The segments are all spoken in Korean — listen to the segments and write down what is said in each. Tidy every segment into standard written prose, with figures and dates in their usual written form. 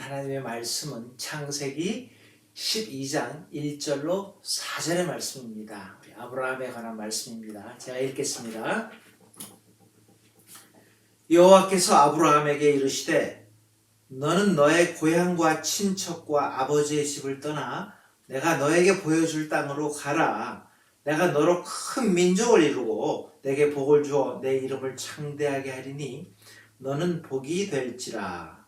하나님의 말씀은 창세기 12장 1절로 4절의 말씀입니다. 우리 아브라함에 관한 말씀입니다. 제가 읽겠습니다. 여호와께서 아브라함에게 이르시되 너는 너의 고향과 친척과 아버지의 집을 떠나 내가 너에게 보여줄 땅으로 가라. 내가 너로 큰 민족을 이루고 내게 복을 주어 내 이름을 창대하게 하리니 너는 복이 될지라.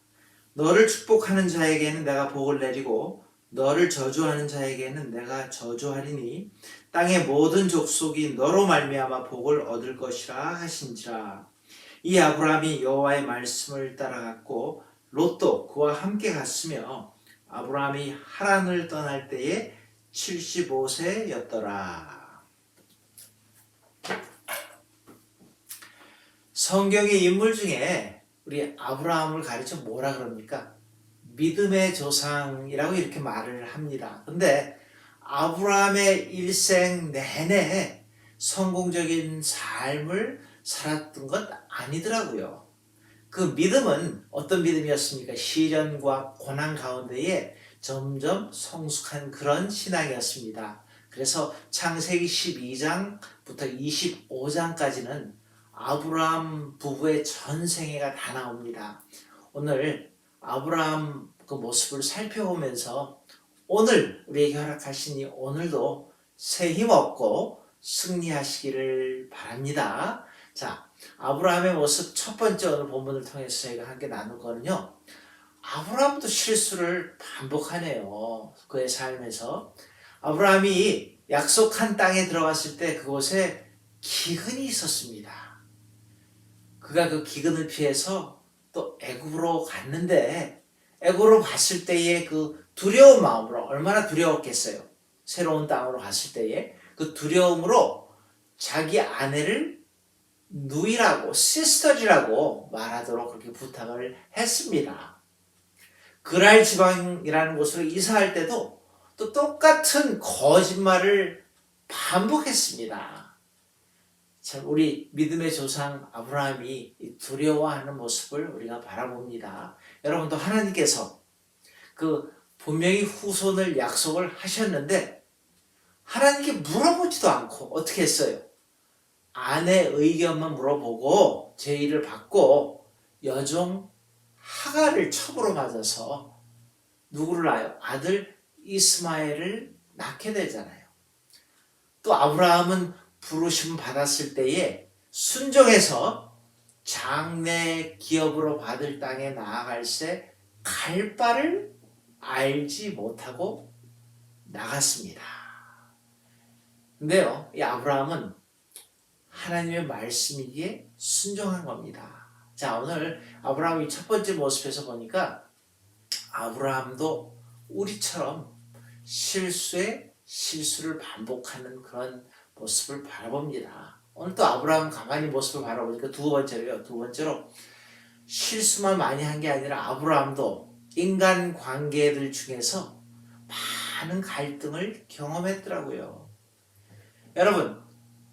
너를 축복하는 자에게는 내가 복을 내리고 너를 저주하는 자에게는 내가 저주하리니 땅의 모든 족속이 너로 말미암아 복을 얻을 것이라 하신지라. 이 아브라함이 여호와의 말씀을 따라갔고 롯도 그와 함께 갔으며 아브라함이 하란을 떠날 때에 75세였더라. 성경의 인물 중에 우리 아브라함을 가르쳐 뭐라 그럽니까? 믿음의 조상이라고 이렇게 말을 합니다. 근데 아브라함의 일생 내내 성공적인 삶을 살았던 것 아니더라고요. 그 믿음은 어떤 믿음이었습니까? 시련과 고난 가운데에 점점 성숙한 그런 신앙이었습니다. 그래서 창세기 12장부터 25장까지는 아브라함 부부의 전생애가 다 나옵니다. 오늘 아브라함 그 모습을 살펴보면서 오늘 우리에게 허락하시니 오늘도 새 힘 얻고 승리하시기를 바랍니다. 자, 아브라함의 모습 첫 번째 오늘 본문을 통해서 저희가 함께 나눌 거는요. 아브라함도 실수를 반복하네요. 그의 삶에서. 아브라함이 약속한 땅에 들어갔을 때 그곳에 기근이 있었습니다. 그가 그 기근을 피해서 또 애굽으로 갔는데 애굽으로 갔을 때의 그 두려운 마음으로 얼마나 두려웠겠어요. 새로운 땅으로 갔을 때에 그 두려움으로 자기 아내를 누이라고 시스터즈라고 말하도록 그렇게 부탁을 했습니다. 그랄 지방이라는 곳으로 이사할 때도 또 똑같은 거짓말을 반복했습니다. 참 우리 믿음의 조상 아브라함이 두려워하는 모습을 우리가 바라봅니다. 여러분도 하나님께서 그 분명히 후손을 약속을 하셨는데 하나님께 물어보지도 않고 어떻게 했어요? 아내 의견만 물어보고 제의를 받고 여종 하갈을 첩으로 맞아서 누구를 낳아요? 아들 이스마엘을 낳게 되잖아요. 또 아브라함은 부르심 받았을 때에 순종해서 장래 기업으로 받을 땅에 나아갈새 갈 바를 알지 못하고 나갔습니다. 근데요, 이 아브라함은 하나님의 말씀이기에 순종한 겁니다. 자, 오늘 아브라함의 첫 번째 모습에서 보니까 아브라함도 우리처럼 실수를 반복하는 그런 모습을 바라봅니다. 오늘 또 아브라함 가만히 모습을 바라보니까 두 번째로 실수만 많이 한 게 아니라 아브라함도 인간 관계들 중에서 많은 갈등을 경험했더라고요. 여러분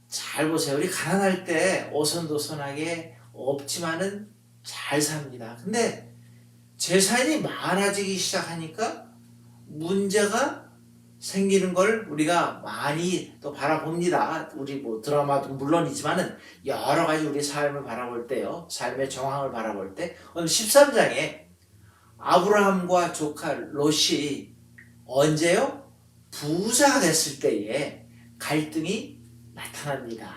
잘 보세요. 우리 가난할 때 오손도손하게 없지만은 잘 삽니다. 근데 재산이 많아지기 시작하니까 문제가 생기는 걸 우리가 많이 또 바라봅니다. 우리 뭐 드라마도 물론이지만은 여러 가지 우리 삶을 바라볼 때요. 삶의 정황을 바라볼 때 오늘 13장에 아브라함과 조카 롯이 언제요? 부자가 됐을 때에 갈등이 나타납니다.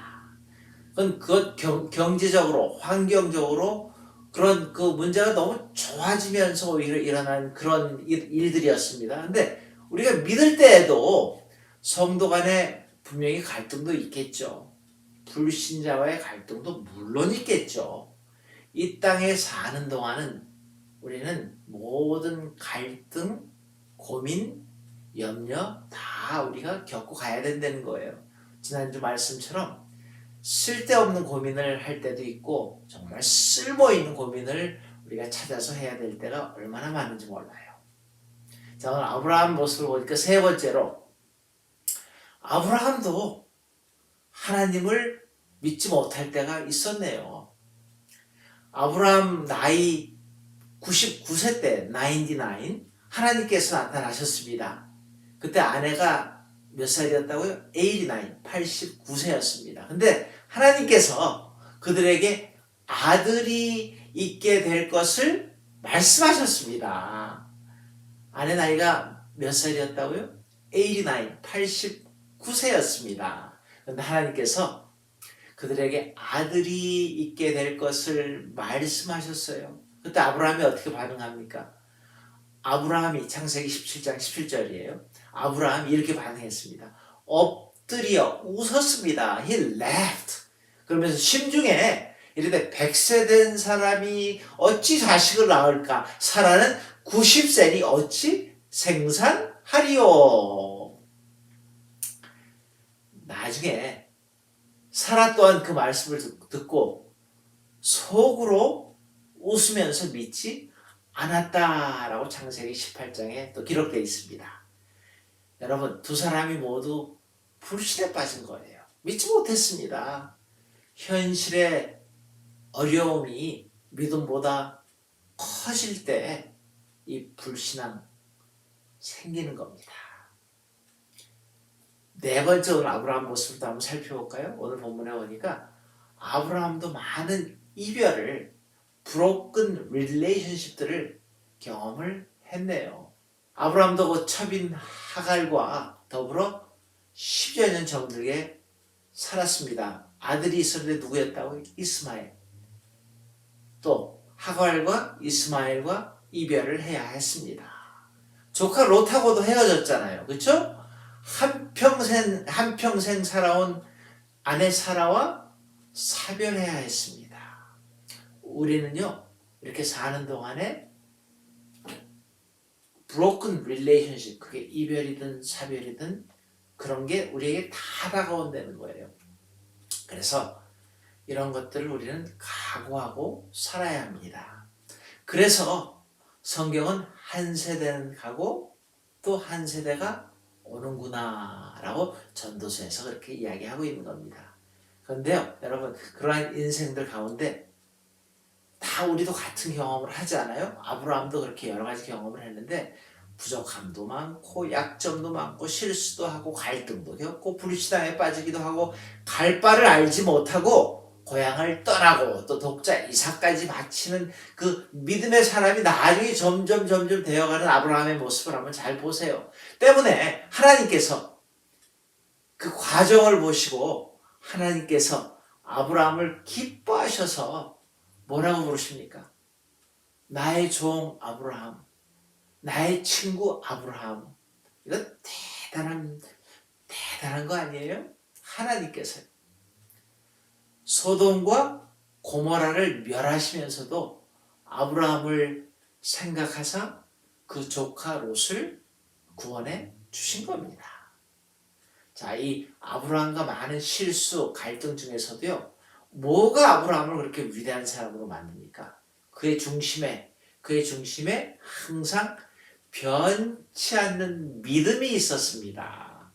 그건 경제적으로, 환경적으로 그런 그 문제가 너무 좋아지면서 오히려 일어난 그런 일들이었습니다. 근데 우리가 믿을 때에도 성도 간에 분명히 갈등도 있겠죠. 불신자와의 갈등도 물론 있겠죠. 이 땅에 사는 동안은 우리는 모든 갈등, 고민, 염려 다 우리가 겪고 가야 된다는 거예요. 지난주 말씀처럼 쓸데없는 고민을 할 때도 있고 정말 쓸모있는 고민을 우리가 찾아서 해야 될 때가 얼마나 많은지 몰라요. 자, 오늘 아브라함 모습을 보니까 세 번째로 아브라함도 하나님을 믿지 못할 때가 있었네요. 아브라함 나이 99세 때 99 하나님께서 나타나셨습니다. 그때 아내가 몇 살이었다고요? 89세였습니다. 근데 하나님께서 그들에게 아들이 있게 될 것을 말씀하셨습니다. 아내 나이가 몇 살이었다고요? 89세였습니다. 그런데 하나님께서 그들에게 아들이 있게 될 것을 말씀하셨어요. 그때 아브라함이 어떻게 반응합니까? 아브라함이 창세기 17장 17절이에요. 아브라함이 이렇게 반응했습니다. 엎드려 웃었습니다. He laughed. 그러면서 심중에 이르되 100세 된 사람이 어찌 자식을 낳을까? 사라는 90세니 어찌 생산하리요? 나중에 사라 또한 그 말씀을 듣고 속으로 웃으면서 믿지 않았다라고 창세기 18장에 또 기록되어 있습니다. 여러분, 두 사람이 모두 불신에 빠진 거예요. 믿지 못했습니다. 현실의 어려움이 믿음보다 커질 때 이 불신앙 생기는 겁니다. 네 번째 오늘 아브라함 모습을 한번 살펴볼까요? 오늘 본문에 보니까 아브라함도 많은 이별을 broken relationship들을 경험을 했네요. 아브라함도 그 첩인 하갈과 더불어 10여 년 정들게 살았습니다. 아들이 있었는데 누구였다고? 이스마엘. 또 하갈과 이스마엘과 이별을 해야 했습니다. 조카 롯하고도 헤어졌잖아요. 그렇죠? 한평생 살아온 아내 사라와 사별해야 했습니다. 우리는요, 이렇게 사는 동안에 broken relationship, 그게 이별이든 사별이든 그런 게 우리에게 다 다가온다는 거예요. 그래서 이런 것들을 우리는 각오하고 살아야 합니다. 그래서 성경은 한 세대는 가고 또 한 세대가 오는구나 라고 전도서에서 그렇게 이야기하고 있는 겁니다. 그런데요, 여러분, 그러한 인생들 가운데 다 우리도 같은 경험을 하지 않아요? 아브라함도 그렇게 여러 가지 경험을 했는데 부족함도 많고 약점도 많고 실수도 하고 갈등도 겪고 불신앙에 빠지기도 하고 갈 바를 알지 못하고 고향을 떠나고 또 독자 이삭까지 바치는 그 믿음의 사람이 나중에 점점 되어가는 아브라함의 모습을 한번 잘 보세요. 때문에 하나님께서 그 과정을 보시고 하나님께서 아브라함을 기뻐하셔서 뭐라고 부르십니까? 나의 종 아브라함, 나의 친구 아브라함. 이거 대단한 거 아니에요? 하나님께서요. 소돔과 고모라를 멸하시면서도 아브라함을 생각하사 그 조카 롯을 구원해 주신 겁니다. 자, 이 아브라함과 많은 실수, 갈등 중에서도요, 뭐가 아브라함을 그렇게 위대한 사람으로 만듭니까? 그의 중심에 항상 변치 않는 믿음이 있었습니다.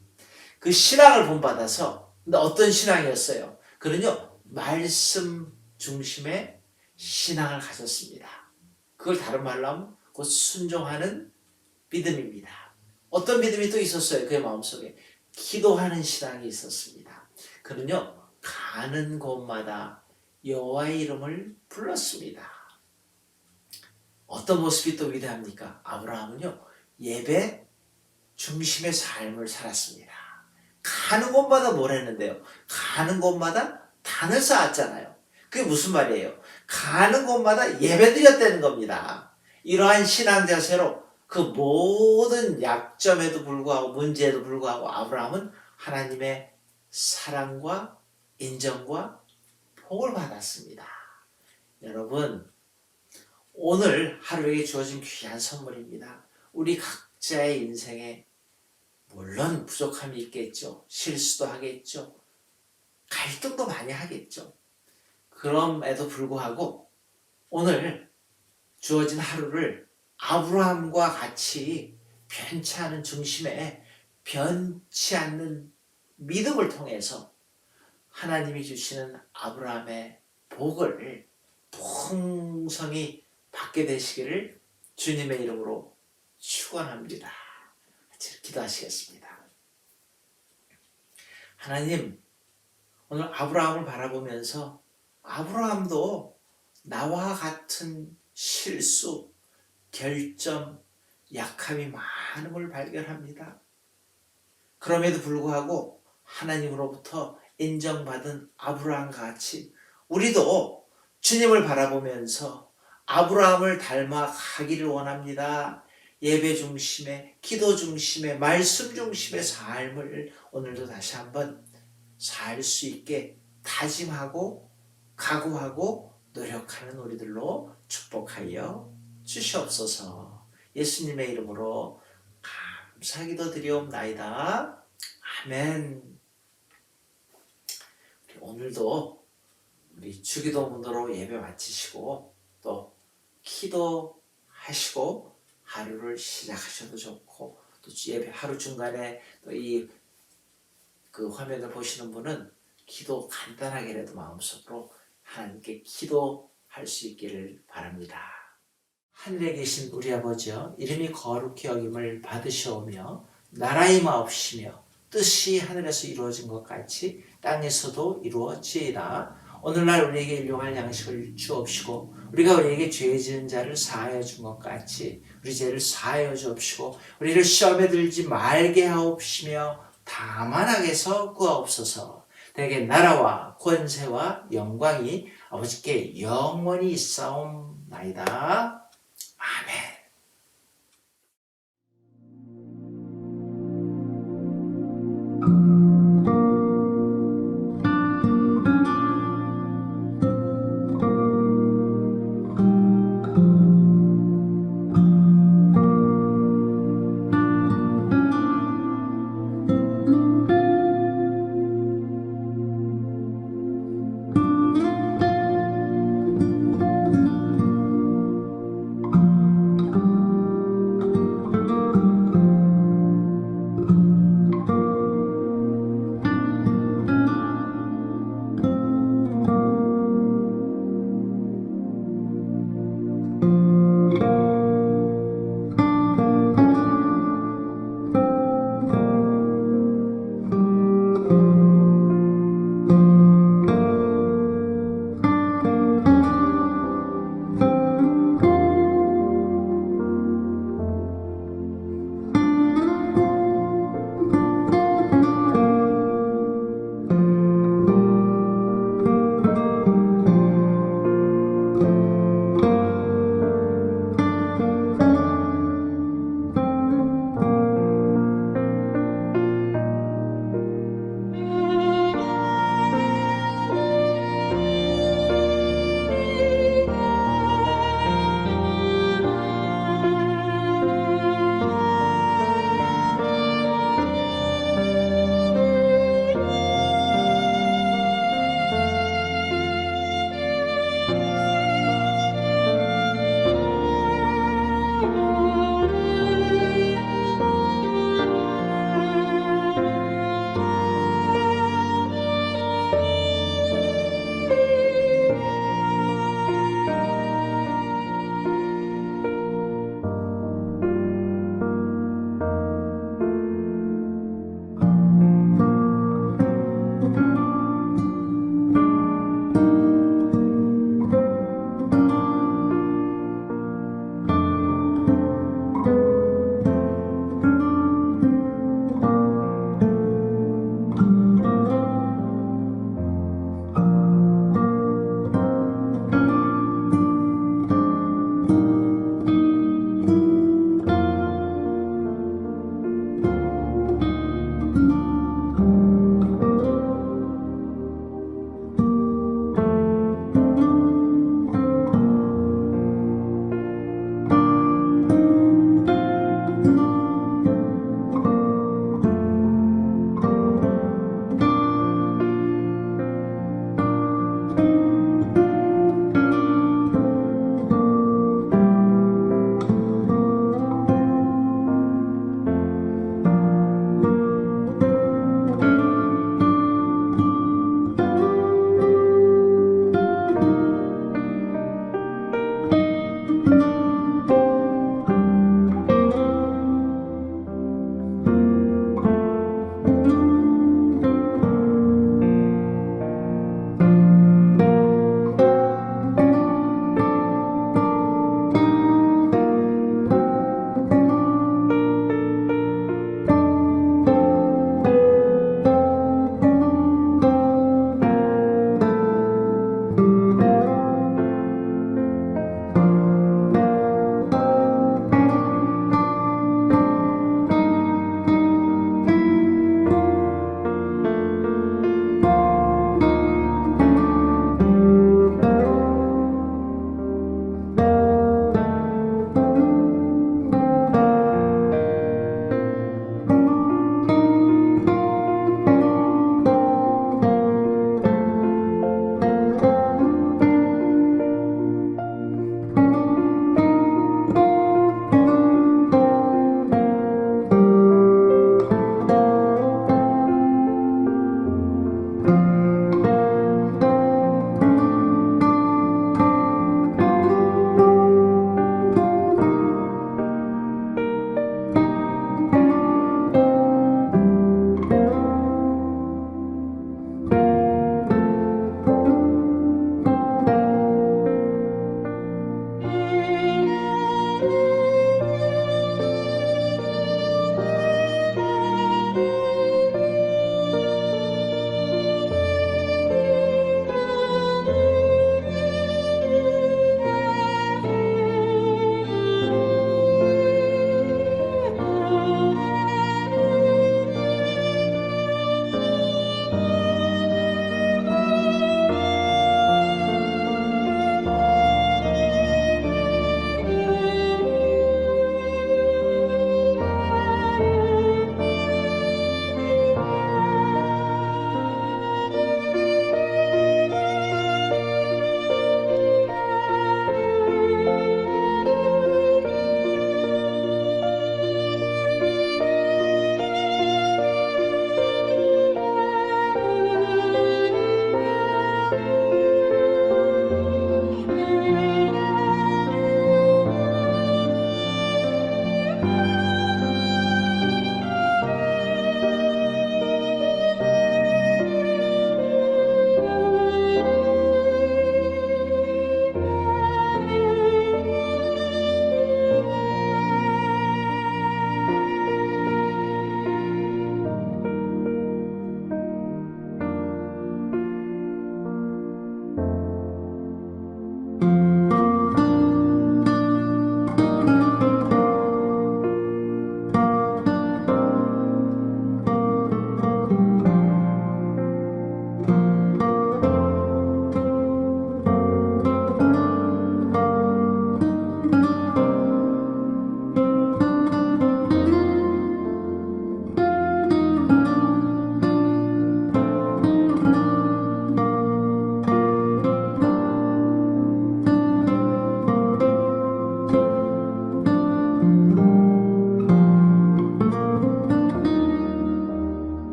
그 신앙을 본받아서, 근데 어떤 신앙이었어요? 그는요, 말씀 중심의 신앙을 가졌습니다. 그걸 다른 말로 하면 곧 순종하는 믿음입니다. 어떤 믿음이 또 있었어요? 그의 마음속에 기도하는 신앙이 있었습니다. 그는요, 가는 곳마다 여호와의 이름을 불렀습니다. 어떤 모습이 또 위대합니까? 아브라함은요, 예배 중심의 삶을 살았습니다. 가는 곳마다 뭘 했는데요? 가는 곳마다 단을 쌓았잖아요. 그게 무슨 말이에요? 가는 곳마다 예배드렸다는 겁니다. 이러한 신앙 자세로 그 모든 약점에도 불구하고 문제에도 불구하고 아브라함은 하나님의 사랑과 인정과 복을 받았습니다. 여러분, 오늘 하루에게 주어진 귀한 선물입니다. 우리 각자의 인생에 물론 부족함이 있겠죠. 실수도 하겠죠. 갈등도 많이 하겠죠. 그럼에도 불구하고 오늘 주어진 하루를 아브라함과 같이 변치 않은 중심에 변치 않는 믿음을 통해서 하나님이 주시는 아브라함의 복을 풍성히 받게 되시기를 주님의 이름으로 축원합니다. 같이 기도하시겠습니다. 하나님, 오늘 아브라함을 바라보면서 아브라함도 나와 같은 실수, 결점, 약함이 많은 걸 발견합니다. 그럼에도 불구하고 하나님으로부터 인정받은 아브라함과 같이 우리도 주님을 바라보면서 아브라함을 닮아 가기를 원합니다. 예배 중심의, 기도 중심의, 말씀 중심의 삶을 오늘도 다시 한번 살 수 있게 다짐하고 각오하고 노력하는 우리들로 축복하여 주시옵소서. 예수님의 이름으로 감사기도 드리옵나이다. 아멘. 오늘도 우리 주기도문으로 예배 마치시고 또 기도하시고 하루를 시작하셔도 좋고, 또 예배 하루 중간에 또 그 화면을 보시는 분은 기도 간단하게라도 마음속으로 하나님께 기도할 수 있기를 바랍니다. 하늘에 계신 우리 아버지여, 이름이 거룩히 여김을 받으시오며 나라의 마옵시며 뜻이 하늘에서 이루어진 것 같이 땅에서도 이루어지이다. 오늘날 우리에게 일용할 양식을 주옵시고 우리가 우리에게 죄 지은 자를 사하여 준 것 같이 우리 죄를 사하여 주옵시고 우리를 시험에 들지 말게 하옵시며 다만 악에서 구하옵소서. 대개 나라와 권세와 영광이 아버지께 영원히 있사옵나이다.